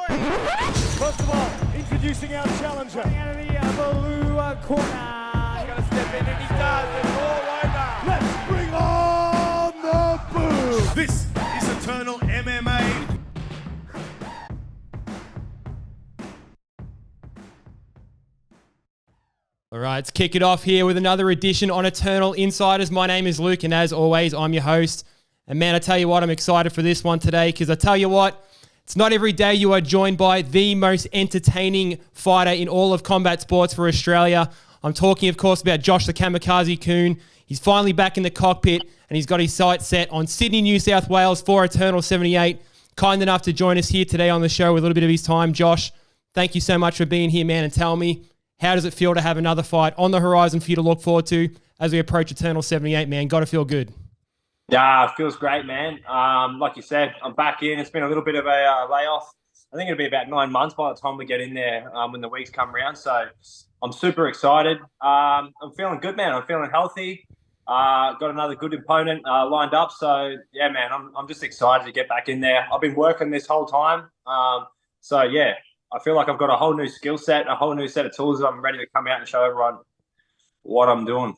First of all, introducing our challenger. Out of the blue corner. He's going to step in and he does. It's all over. Let's bring on the boom. This is Eternal MMA. All right, let's kick it off here with another edition on Eternal Insiders. My name is Luke, and as always, I'm your host. And man, I tell you what, I'm excited for this one today because I tell you what, it's not every day you are joined by the most entertaining fighter in all of combat sports for Australia. I'm talking, of course, about Josh the Kamikaze Kuhne. He's finally back in the cockpit, and he's got his sights set on Sydney, New South Wales for Eternal 78. Kind enough to join us here today on the show with a little bit of his time. Josh, thank you so much for being here, man, and tell me, how does it feel to have another fight on the horizon for you to look forward to as we approach Eternal 78, man? Got to feel good. Yeah, it feels great, man. Like you said, I'm back in. It's been a little bit of a layoff. I think it'll be about 9 months by the time we get in there when the weeks come around. So I'm super excited. I'm feeling good, man. I'm feeling healthy. Got another good opponent lined up. So, yeah, man, I'm just excited to get back in there. I've been working this whole time. So, yeah, I feel like I've got a whole new skill set, a whole new set of tools that I'm ready to come out and show everyone what I'm doing.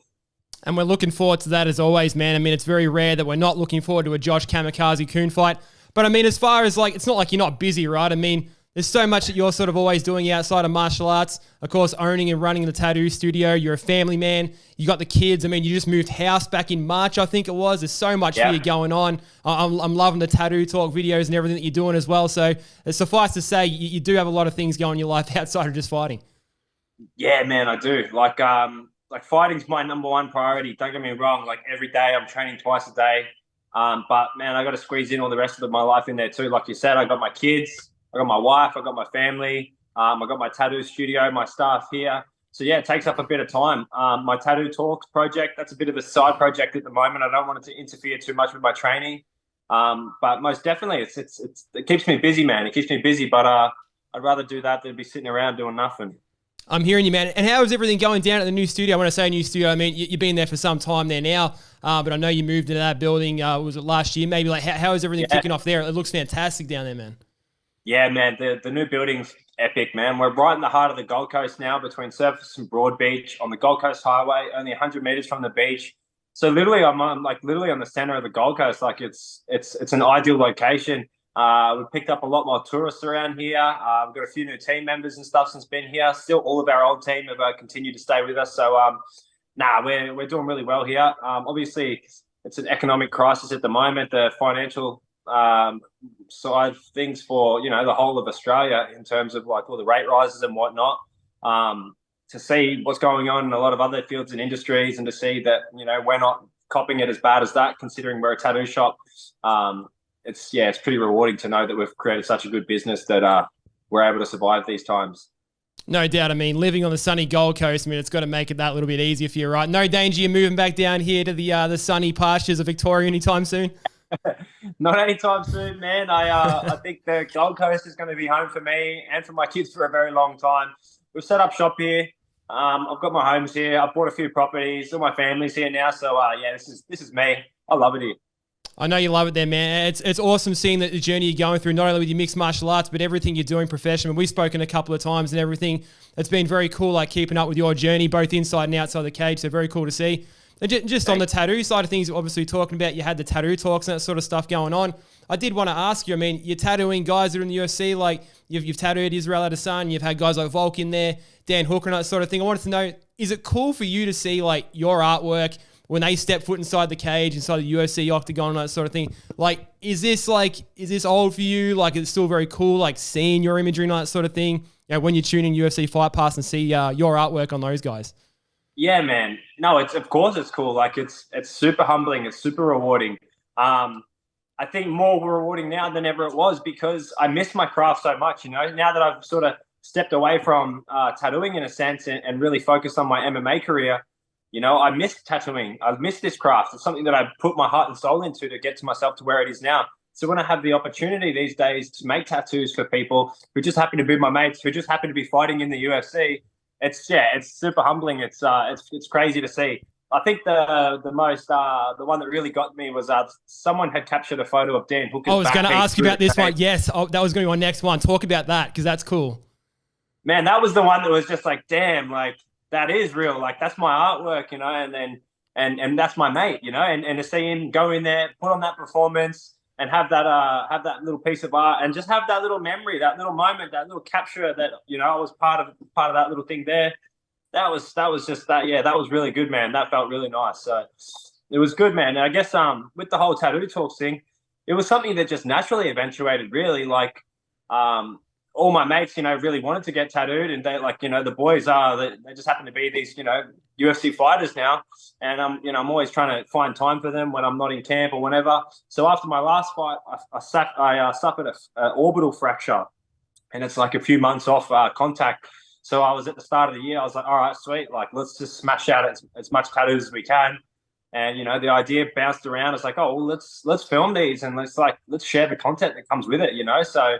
And we're looking forward to that as always, man. I mean, it's very rare that we're not looking forward to a Josh Kamikaze Kuhne fight. But I mean, as far as like, it's not like you're not busy, right? I mean, there's so much that you're sort of always doing outside of martial arts. Of course, owning and running the tattoo studio. You're a family man. You got the kids. I mean, you just moved house back in March, I think it was. There's so much for you going on. I'm loving the tattoo talk videos and everything that you're doing as well. So suffice to say, you do have a lot of things going in your life outside of just fighting. Yeah, man, I do. Like fighting's my number one priority. Don't get me wrong. Like every day I'm training twice a day. But man, I got to squeeze in all the rest of my life in there too. Like you said, I got my kids, I got my wife, I got my family. I got my tattoo studio, my staff here. So yeah, it takes up a bit of time. My tattoo talks project, that's a bit of a side project at the moment. I don't want it to interfere too much with my training. But most definitely it keeps me busy, man. It keeps me busy, but I'd rather do that than be sitting around doing nothing. I'm hearing you, man. And how is everything going down at the new studio? When I say new studio, I mean, you've been there for some time there now, but I know you moved into that building, was it last year? Maybe like, how is everything kicking off there? It looks fantastic down there, man. Yeah, man, the new building's epic, man. We're right in the heart of the Gold Coast now, between Surface and Broadbeach on the Gold Coast Highway, only 100 meters from the beach. So literally, I'm literally on the center of the Gold Coast. Like it's an ideal location. We've picked up a lot more tourists around here. We've got a few new team members and stuff since been here. Still, all of our old team have continued to stay with us. So, we're doing really well here. Obviously, it's an economic crisis at the moment. The financial side of things for the whole of Australia in terms of like all the rate rises and whatnot. To see what's going on in a lot of other fields and industries, and to see that we're not copying it as bad as that, considering we're a tattoo shop. It's pretty rewarding to know that we've created such a good business that we're able to survive these times. No doubt. I mean, living on the sunny Gold Coast, I mean, it's got to make it that little bit easier for you, right? No danger you're moving back down here to the sunny pastures of Victoria anytime soon? Not anytime soon, man. I think the Gold Coast is going to be home for me and for my kids for a very long time. We've set up shop here. I've got my homes here. I've bought a few properties. All my family's here now. So, this is me. I love it here. I know you love it there, man. It's awesome seeing the journey you're going through, not only with your mixed martial arts, but everything you're doing professionally. We've spoken a couple of times and everything. It's been very cool, like keeping up with your journey, both inside and outside the cage. So very cool to see. And just on the tattoo side of things, obviously talking about, you had the tattoo talks and that sort of stuff going on. I did want to ask you, I mean, you're tattooing guys that are in the UFC, like you've tattooed Israel Adesanya, you've had guys like Volk in there, Dan Hooker and that sort of thing. I wanted to know, is it cool for you to see like your artwork when they step foot inside the cage, inside the UFC octagon, and that sort of thing? Like, is this old for you? Like, it's still very cool, like seeing your imagery and that sort of thing, when you tune in UFC Fight Pass and see your artwork on those guys? Yeah, man. No, of course it's cool. Like, it's super humbling. It's super rewarding. I think more rewarding now than ever it was, because I miss my craft so much, now that I've sort of stepped away from tattooing in a sense and really focused on my MMA career. I miss tattooing. I miss this craft. It's something that I put my heart and soul into to get to myself to where it is now. So when I have the opportunity these days to make tattoos for people who just happen to be my mates, who just happen to be fighting in the UFC, it's super humbling. It's crazy to see. I think the one that really got me was someone had captured a photo of Dan Hooker's. I was going to ask you about this one. Cage. Yes, that was going to be my next one. Talk about that because that's cool. Man, that was the one that was just like, damn, like that is real. Like that's my artwork, you know, and that's my mate, you know, and to see him go in there, put on that performance and have that little piece of art and just have that little memory, that little moment, that little capture that, you know, I was part of that little thing there. That was just that. Yeah, that was really good, man. That felt really nice. So it was good, man. And I guess with the whole tattoo talks thing, it was something that just naturally eventuated. Really, like all my mates, you know, really wanted to get tattooed, and they like, you know, the boys they just happen to be these, you know, UFC fighters now, and you know, I'm always trying to find time for them when I'm not in camp or whenever. So after my last fight, I suffered an orbital fracture, and it's like a few months off contact. So I was at the start of the year, I was like, all right, sweet. Like, let's just smash out as much tattoos as we can. And, you know, the idea bounced around. It's like, oh, well, let's film these and let's share the content that comes with it, you know? So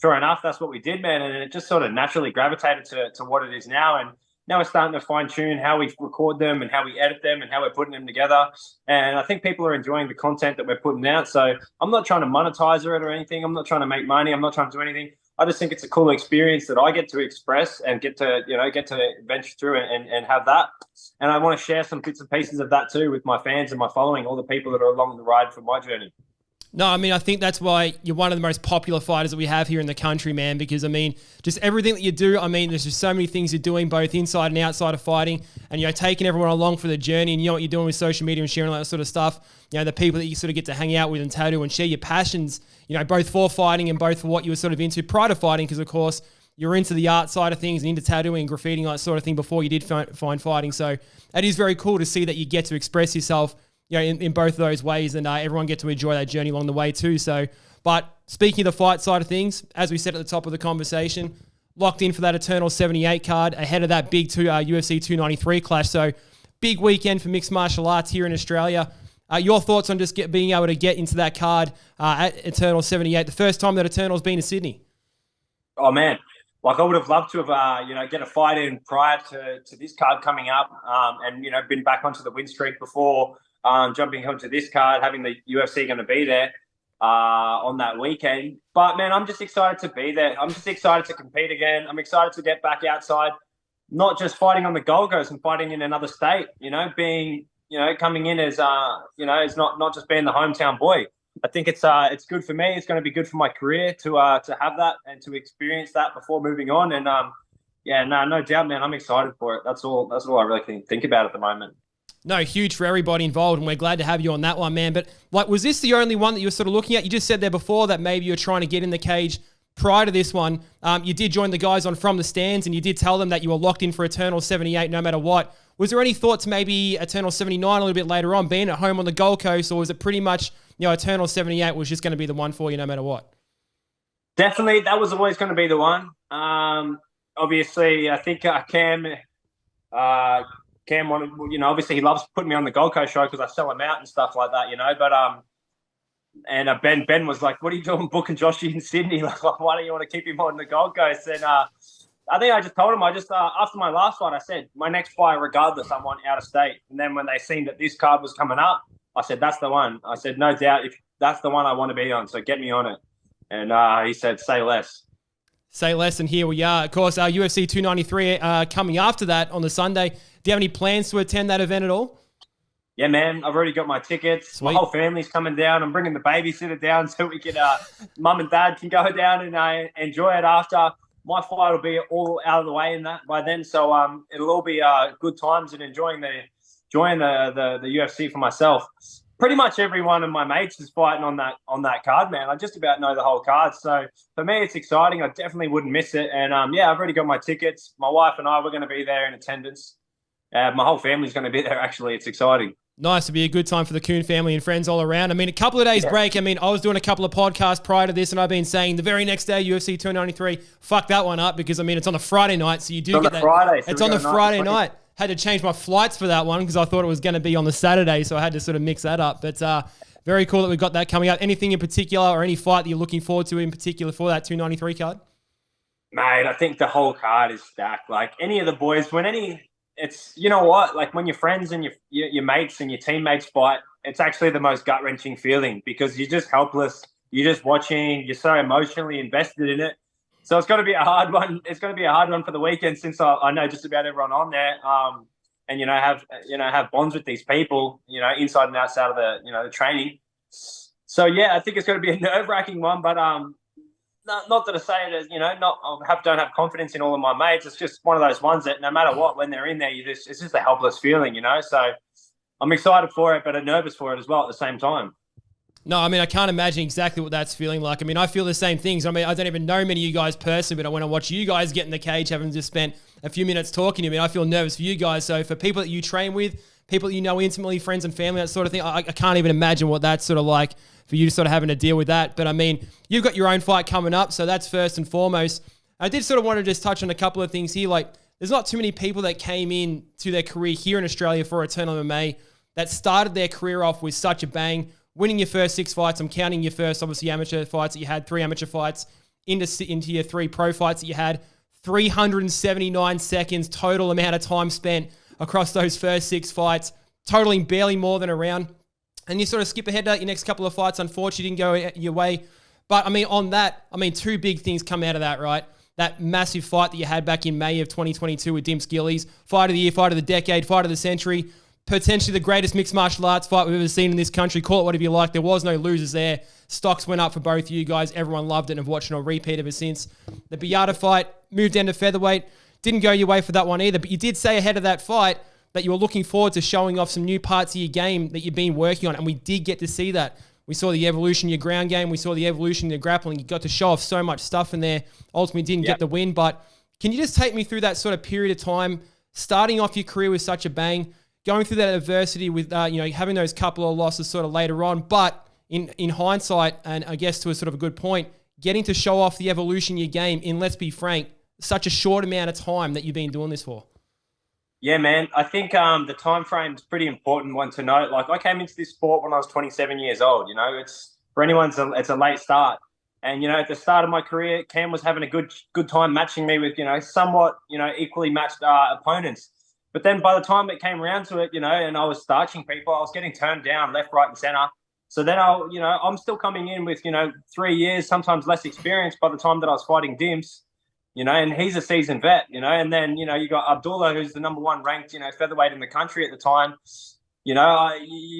sure enough, that's what we did, man. And it just sort of naturally gravitated to what it is now. And now we're starting to fine tune how we record them and how we edit them and how we're putting them together. And I think people are enjoying the content that we're putting out. So I'm not trying to monetize it or anything. I'm not trying to make money. I'm not trying to do anything. I just think it's a cool experience that I get to express and get to venture through and have that. And I want to share some bits and pieces of that too with my fans and my following, all the people that are along the ride for my journey. No, I mean, I think that's why you're one of the most popular fighters that we have here in the country, man, because, I mean, just everything that you do, I mean, there's just so many things you're doing both inside and outside of fighting, and you're taking everyone along for the journey, and you know what you're doing with social media and sharing all that sort of stuff. You know, the people that you sort of get to hang out with and tattoo and share your passions, you know, both for fighting and both for what you were sort of into prior to fighting, because, of course, you're into the art side of things and into tattooing and graffiti and that sort of thing before you did find fighting. So it is very cool to see that you get to express yourself, you know, in both of those ways, and everyone get to enjoy that journey along the way too. So, but speaking of the fight side of things, as we said at the top of the conversation, locked in for that Eternal 78 card ahead of that big UFC 293 clash. So, big weekend for mixed martial arts here in Australia. Your thoughts on just being able to get into that card at Eternal 78, the first time that Eternal's been to Sydney? Oh man, like I would have loved to have get a fight in prior to this card coming up, and you know, been back onto the win streak before. Jumping onto this card, having the UFC going to be there on that weekend. But, man, I'm just excited to be there. I'm just excited to compete again. I'm excited to get back outside, not just fighting on the Gold Coast and fighting in another state, you know, being, you know, coming in as, you know, as not just being the hometown boy. I think it's good for me. It's going to be good for my career to have that and to experience that before moving on. And, no doubt, man, I'm excited for it. That's all I really think about at the moment. No, huge for everybody involved, and we're glad to have you on that one, man. But, like, was this the only one that you were sort of looking at? You just said there before that maybe you were trying to get in the cage prior to this one. You did join the guys on From the Stands, and you did tell them that you were locked in for Eternal 78 no matter what. Was there any thought to maybe Eternal 79 a little bit later on, being at home on the Gold Coast, or was it pretty much, you know, Eternal 78 was just going to be the one for you no matter what? Definitely, that was always going to be the one. Obviously, I think Cam wanted, you know, obviously he loves putting me on the Gold Coast show because I sell him out and stuff like that, you know. But Ben was like, "What are you doing booking Joshy in Sydney? Like, why don't you want to keep him on the Gold Coast?" And I think I just told him, after my last fight, I said, my next fight, regardless, I want out of state. And then when they seen that this card was coming up, I said, that's the one. I said, no doubt, if that's the one I want to be on, so get me on it. And he said, say less. Say less, and here we are. Of course, UFC 293 coming after that on the Sunday. Do you have any plans to attend that event at all? Yeah, man. I've already got my tickets. Sweet. My whole family's coming down. I'm bringing the babysitter down so we can, mum and dad can go down and enjoy it after. My fight will be all out of the way in that by then. So it'll all be good times and enjoying the UFC for myself. Pretty much every one of my mates is fighting on that card, man. I just about know the whole card. So for me, it's exciting. I definitely wouldn't miss it. And I've already got my tickets. My wife and I, we're going to be there in attendance. My whole family's going to be there, actually. It's exciting. Nice. To be a good time for the Kuhne family and friends all around. I mean, a couple of days break. I mean, I was doing a couple of podcasts prior to this, and I've been saying the very next day, UFC 293, fuck that one up because, I mean, it's on a Friday night, so you do get that. Friday, it's on the Friday night. Had to change my flights for that one because I thought it was going to be on the Saturday, so I had to sort of mix that up. But very cool that we've got that coming up. Anything in particular or any fight that you're looking forward to in particular for that 293 card? Mate, I think the whole card is stacked. Like any of the boys, when it's, you know what, like when your friends and your mates and your teammates fight, it's actually the most gut-wrenching feeling because you're just helpless. You're just watching. You're so emotionally invested in it. So it's going to be a hard one. It's going to be a hard one for the weekend since I know just about everyone on there. And have bonds with these people, inside and outside of the training. So yeah, I think it's going to be a nerve-wracking one, but not that I say it as don't have confidence in all of my mates. It's just one of those ones that no matter what, when they're in there, it's just a helpless feeling, So I'm excited for it, but I'm nervous for it as well at the same time. No, I mean, I can't imagine exactly what that's feeling like. I mean, I feel the same things. I mean, I don't even know many of you guys personally, but when I watch you guys get in the cage, having just spent a few minutes talking to me, I feel nervous for you guys. So for people that you train with, people that you know intimately, friends and family, that sort of thing, I can't even imagine what that's sort of like for you sort of having to deal with that. But I mean, you've got your own fight coming up, so that's first and foremost. I did sort of want to just touch on a couple of things here. Like, there's not too many people that came in to their career here in Australia for Eternal MMA that started their career off with such a bang, winning your first 6 fights. I'm counting your first, obviously, amateur fights that you had, 3 amateur fights, into your 3 pro fights that you had, 379 seconds total amount of time spent across those first 6 fights, totaling barely more than a round. And you sort of skip ahead to your next couple of fights. Unfortunately, didn't go your way. But, I mean, on that, 2 big things come out of that, right? That massive fight that you had back in May of 2022 with Dimps Gillies, fight of the year, fight of the decade, fight of the century, potentially the greatest mixed martial arts fight we've ever seen in this country. Call it whatever you like. There was no losers there. Stocks went up for both of you guys. Everyone loved it and have watched it on repeat ever since. The Beata fight moved down to featherweight. Didn't go your way for that one either, but you did say ahead of that fight that you were looking forward to showing off some new parts of your game that you've been working on, and we did get to see that. We saw the evolution in your ground game. We saw the evolution in your grappling. You got to show off so much stuff in there. Ultimately didn't get the win, but can you just take me through that sort of period of time, starting off your career with such a bang, going through that adversity with, having those couple of losses sort of later on, but in hindsight, and I guess to a sort of a good point, getting to show off the evolution in your game in, let's be frank, such a short amount of time that you've been doing this for? Yeah, man. I think the time frame is pretty important one to note. Like, I came into this sport when I was 27 years old. It's for anyone, it's a late start. And at the start of my career, Cam was having a good time matching me with somewhat equally matched opponents. But then by the time it came around to it, and I was starching people, I was getting turned down left, right, and center. So then I'm still coming in with 3 years, sometimes less experience by the time that I was fighting Dimps. And he's a seasoned vet, and then, you got Abdullah, who's the number 1 ranked, featherweight in the country at the time. You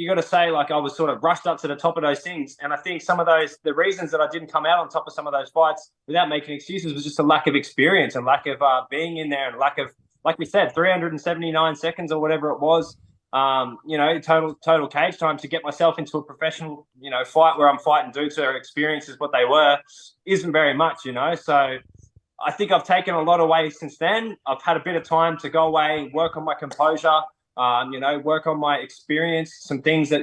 got to say, like, I was sort of rushed up to the top of those things. And I think some of the reasons that I didn't come out on top of some of those fights without making excuses was just a lack of experience and lack of being in there and lack of, like we said, 379 seconds or whatever it was, total cage time to get myself into a professional, fight where I'm fighting dudes who are experiences what they were isn't very much, So I think I've taken a lot away since then. I've had a bit of time to go away, work on my composure, work on my experience, some things that,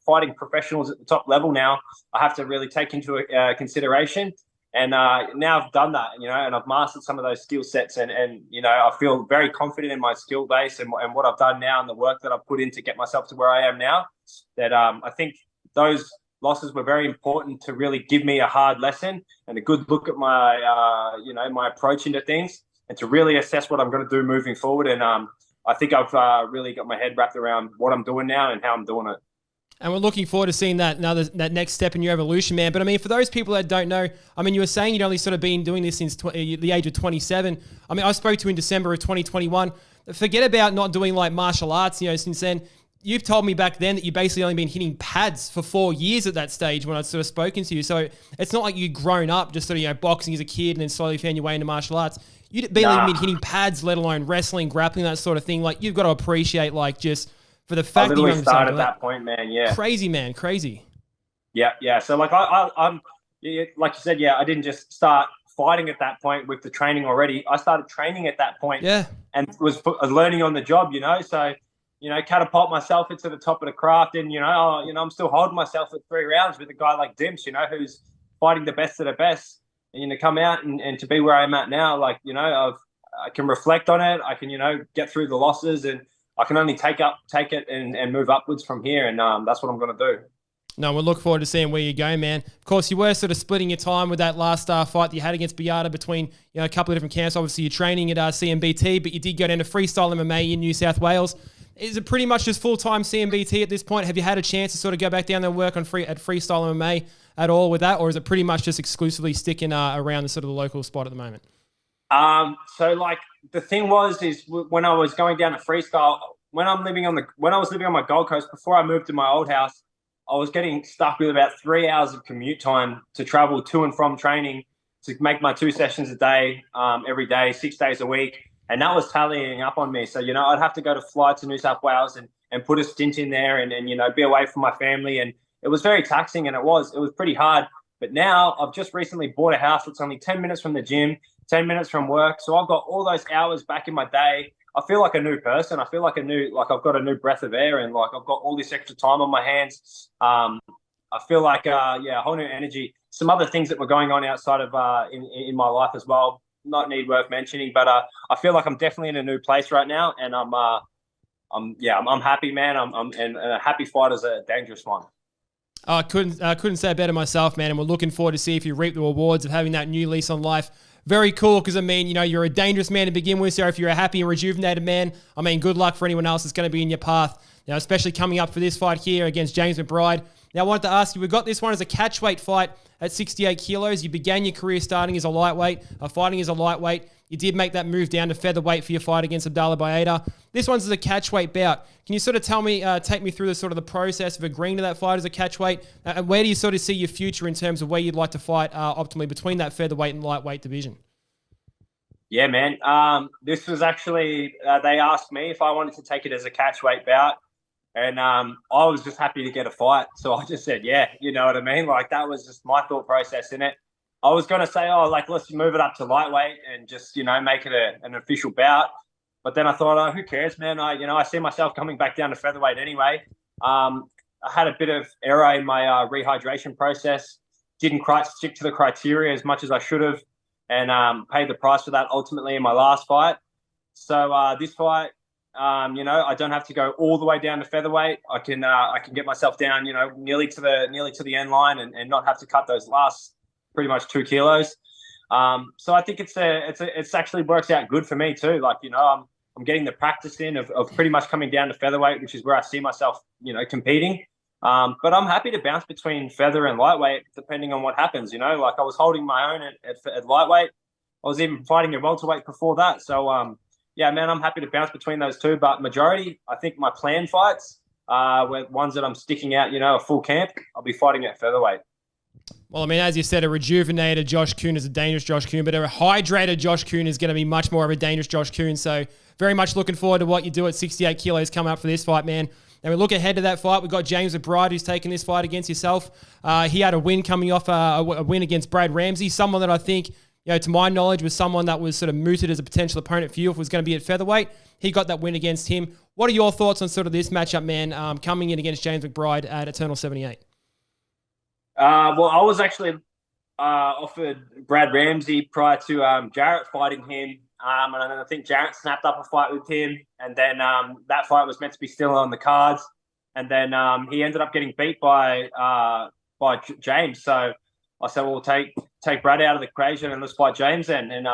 fighting professionals at the top level now, I have to really take into consideration. And now I've done that, and I've mastered some of those skill sets and I feel very confident in my skill base and what I've done now and the work that I've put in to get myself to where I am now, that I think those losses were very important to really give me a hard lesson and a good look at my, my approach into things and to really assess what I'm going to do moving forward. And I think I've really got my head wrapped around what I'm doing now and how I'm doing it. And we're looking forward to seeing that next step in your evolution, man. But I mean, for those people that don't know, I mean, you were saying you'd only sort of been doing this since the age of 27. I mean, I spoke to you in December of 2021. Forget about not doing like martial arts, since then. You've told me back then that you basically only been hitting pads for 4 years at that stage when I'd sort of spoken to you. So it's not like you'd grown up just sort of, boxing as a kid and then slowly found your way into martial arts. You'd barely been hitting pads, let alone wrestling, grappling, that sort of thing. Like, you've got to appreciate, like, just for the fact that you started at that point, man. Yeah. Crazy, man. Crazy. Yeah. So like I'm like you said, I didn't just start fighting at that point with the training already. I started training at that point. Yeah. And was learning on the job, So, catapult myself into the top of the craft. And, I'm still holding myself at 3 rounds with a guy like Dimps, who's fighting the best of the best. And, come out and to be where I'm at now, like, I can reflect on it. I can, get through the losses and I can only take it and move upwards from here. And that's what I'm going to do. No, we'll look forward to seeing where you go, man. Of course, you were sort of splitting your time with that last fight that you had against Beata between a couple of different camps. Obviously, you're training at CMBT, but you did go down to Freestyle MMA in New South Wales. Is it pretty much just full-time CMBT at this point? Have you had a chance to sort of go back down there and work on at Freestyle MMA at all with that, or is it pretty much just exclusively sticking around the sort of the local spot at the moment? So like the thing is when I was going down to Freestyle, when I was living on my Gold Coast before I moved to my old house, I was getting stuck with about 3 hours of commute time to travel to and from training to make my 2 sessions a day, every day, 6 days a week. And that was tallying up on me. So, I'd have to fly to New South Wales and put a stint in there and be away from my family. And it was very taxing, and it was pretty hard. But now I've just recently bought a house that's only 10 minutes from the gym, 10 minutes from work. So I've got all those hours back in my day. I feel like a new person. I feel like I've got a new breath of air, and I've got all this extra time on my hands. I feel like, a whole new energy. Some other things that were going on outside of in my life as well, not worth mentioning, but I feel like I'm definitely in a new place right now, and I'm happy, man. And a happy fight is a dangerous one. I couldn't say it better myself, man. And we're looking forward to see if you reap the rewards of having that new lease on life. Very cool, because you're a dangerous man to begin with. So if you're a happy and rejuvenated man, good luck for anyone else that's going to be in your path. Now, especially coming up for this fight here against James McBride. Now, I wanted to ask you, we got this one as a catchweight fight at 68 kilos. You began your career starting as a lightweight, fighting as a lightweight. You did make that move down to featherweight for your fight against Abdallah Baeta. This one's as a catchweight bout. Can you sort of take me through the process of agreeing to that fight as a catchweight? And where do you sort of see your future in terms of where you'd like to fight optimally between that featherweight and lightweight division? Yeah, man. This was actually, they asked me if I wanted to take it as a catchweight bout. And I was just happy to get a fight. So I just said, yeah, you know what I mean? That was just my thought process in it. I was going to say, let's move it up to lightweight and just, make it an official bout. But then I thought, who cares, man? I see myself coming back down to featherweight anyway. I had a bit of error in my rehydration process. Didn't quite stick to the criteria as much as I should have, and paid the price for that ultimately in my last fight. So this fight, I don't have to go all the way down to featherweight. I can get myself down, nearly to the end line and not have to cut those last pretty much 2 kilos. So I think it's actually works out good for me too. I'm getting the practice in of pretty much coming down to featherweight, which is where I see myself, competing. But I'm happy to bounce between feather and lightweight depending on what happens. I was holding my own at lightweight. I was even fighting at welterweight before that. So yeah, man, I'm happy to bounce between those two. But majority, I think my planned fights were ones that I'm sticking out, a full camp. I'll be fighting at featherweight. Well, as you said, a rejuvenated Josh Kuhne is a dangerous Josh Kuhne, but a hydrated Josh Kuhne is going to be much more of a dangerous Josh Kuhne. So very much looking forward to what you do at 68 kilos coming up for this fight, man. And we look ahead to that fight. We've got James McBride, who's taking this fight against yourself. He had a win coming off a win against Brad Ramsey, someone that I think, to my knowledge, was someone that was sort of mooted as a potential opponent for you if it was going to be at featherweight. He got that win against him. What are your thoughts on sort of this matchup, man, coming in against James McBride at Eternal 78? Well, I was actually offered Brad Ramsey prior to Jarrett fighting him. And I think Jarrett snapped up a fight with him. And then that fight was meant to be still on the cards. And then he ended up getting beat by James. So I said, well, take Brad out of the equation and let's fight James then. And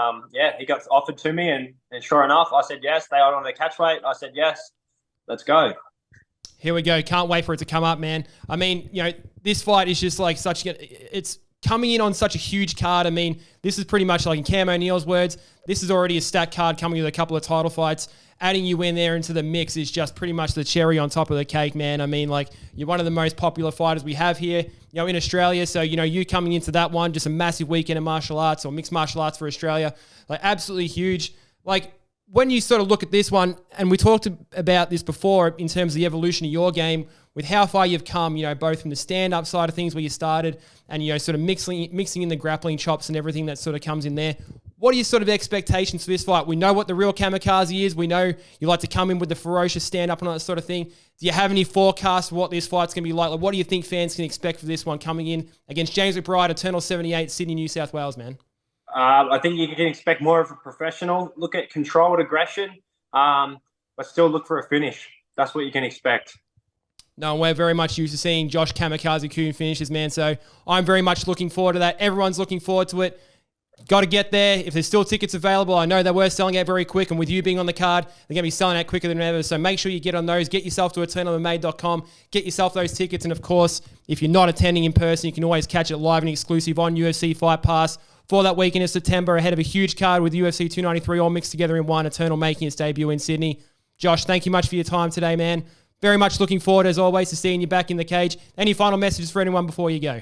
he got offered to me. And sure enough, I said yes. They are on the catch weight. I said yes. Let's go. Here we go. Can't wait for it to come up, man. This fight is just it's coming in on such a huge card. This is pretty much like in Cam O'Neill's words, this is already a stacked card coming with a couple of title fights. Adding you in there into the mix is just pretty much the cherry on top of the cake, man. You're one of the most popular fighters we have here, in Australia. So, you coming into that one, just a massive weekend of martial arts or mixed martial arts for Australia, absolutely huge. When you sort of look at this one, and we talked about this before in terms of the evolution of your game, with how far you've come, both from the stand-up side of things where you started and, sort of mixing in the grappling chops and everything that sort of comes in there. What are your sort of expectations for this fight? We know what the real Kamikaze is. We know you like to come in with the ferocious stand-up and all that sort of thing. Do you have any forecasts for what this fight's going to be like? What do you think fans can expect for this one coming in against James McBride, Eternal 78, Sydney, New South Wales, man? I think you can expect more of a professional. Look at controlled aggression, but still look for a finish. That's what you can expect. No, and we're very much used to seeing Josh Kamikaze Kuhne finishes, man. So I'm very much looking forward to that. Everyone's looking forward to it. Got to get there. If there's still tickets available, I know they were selling out very quick, and with you being on the card, they're going to be selling out quicker than ever. So make sure you get on those. Get yourself to eternalmma.com. Get yourself those tickets. And of course, if you're not attending in person, you can always catch it live and exclusive on UFC Fight Pass for that weekend of September, ahead of a huge card with UFC 293 all mixed together in one. Eternal making its debut in Sydney. Josh, thank you much for your time today, man. Very much looking forward, as always, to seeing you back in the cage. Any final messages for anyone before you go?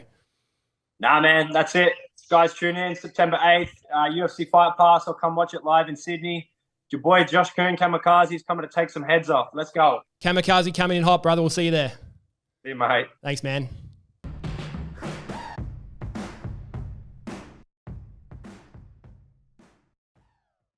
Nah, man, that's it. Guys, tune in September 8th, UFC Fight Pass. I'll come watch it live in Sydney. Your boy Josh Kuhne, Kamikaze, is coming to take some heads off. Let's go. Kamikaze coming in hot, brother. We'll see you there. See you, mate. Thanks, man.